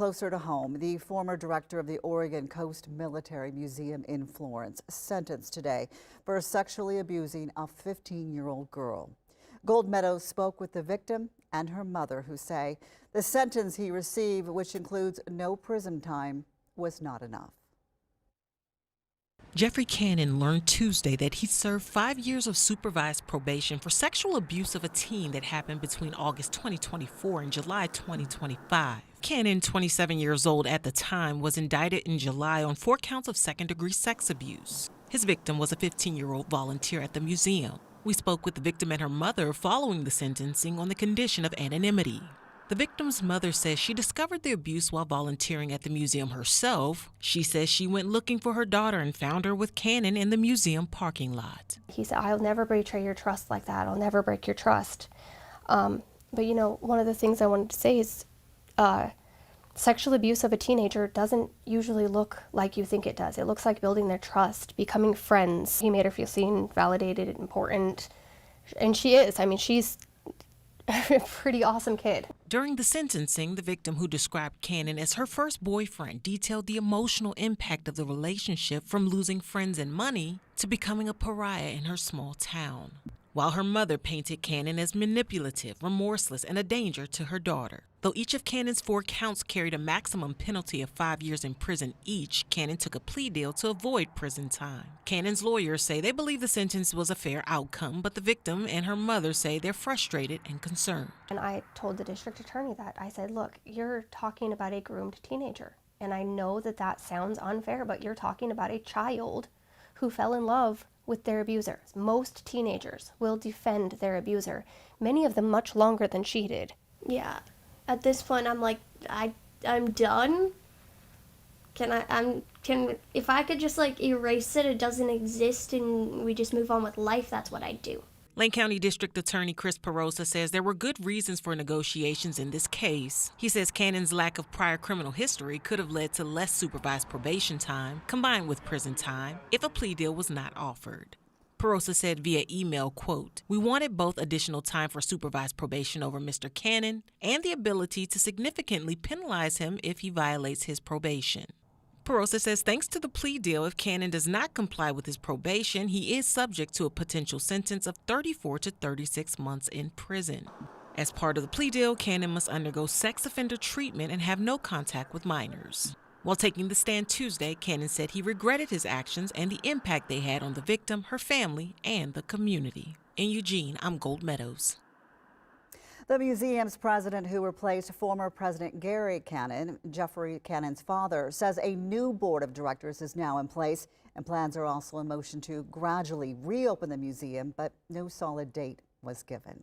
Closer to home, the former director of the Oregon Coast Military Museum in Florence sentenced today for sexually abusing a 15-year-old girl. Meadows spoke with the victim and her mother, who say the sentence he received, which includes no prison time, was not enough. Jeffrey Cannon learned Tuesday that he served 5 years of supervised probation for sexual abuse of a teen that happened between August 2024 and July 2025. Cannon, 27 years old at the time, was indicted in July on 4 counts of second-degree sex abuse. His victim was a 15-year-old volunteer at the museum. We spoke with the victim and her mother following the sentencing on the condition of anonymity. The victim's mother says she discovered the abuse while volunteering at the museum herself. She says she went looking for her daughter and found her with Cannon in the museum parking lot. He said, "I'll never betray your trust like that. I'll never break your trust." But you know, one of the things I wanted to say is sexual abuse of a teenager doesn't usually look like you think it does. It looks like building their trust, becoming friends. He made her feel seen, validated, important. And she is. I mean, she's a pretty awesome kid. During the sentencing, the victim, who described Cannon as her first boyfriend, detailed the emotional impact of the relationship, from losing friends and money to becoming a pariah in her small town, while her mother painted Cannon as manipulative, remorseless, and a danger to her daughter. Though each of Cannon's 4 counts carried a maximum penalty of 5 years in prison each, Cannon took a plea deal to avoid prison time. Cannon's lawyers say they believe the sentence was a fair outcome, but the victim and her mother say they're frustrated and concerned. And I told the district attorney that. I said, look, you're talking about a groomed teenager. And I know that that sounds unfair, but you're talking about a child who fell in love with their abuser. Most teenagers will defend their abuser, many of them much longer than she did. Yeah, at this point I'm like, I'm done. If I could just like erase it doesn't exist and we just move on with life, that's what I'd do. Lane County District Attorney Chris Perosa says there were good reasons for negotiations in this case. He says Cannon's lack of prior criminal history could have led to less supervised probation time, combined with prison time, if a plea deal was not offered. Perosa said via email, quote, "We wanted both additional time for supervised probation over Mr. Cannon and the ability to significantly penalize him if he violates his probation." Perosa says thanks to the plea deal, if Cannon does not comply with his probation, he is subject to a potential sentence of 34 to 36 months in prison. As part of the plea deal, Cannon must undergo sex offender treatment and have no contact with minors. While taking the stand Tuesday, Cannon said he regretted his actions and the impact they had on the victim, her family, and the community. In Eugene, I'm Meadows. The museum's president, who replaced former President Gary Cannon, Jeffrey Cannon's father, says a new board of directors is now in place, and plans are also in motion to gradually reopen the museum, but no solid date was given.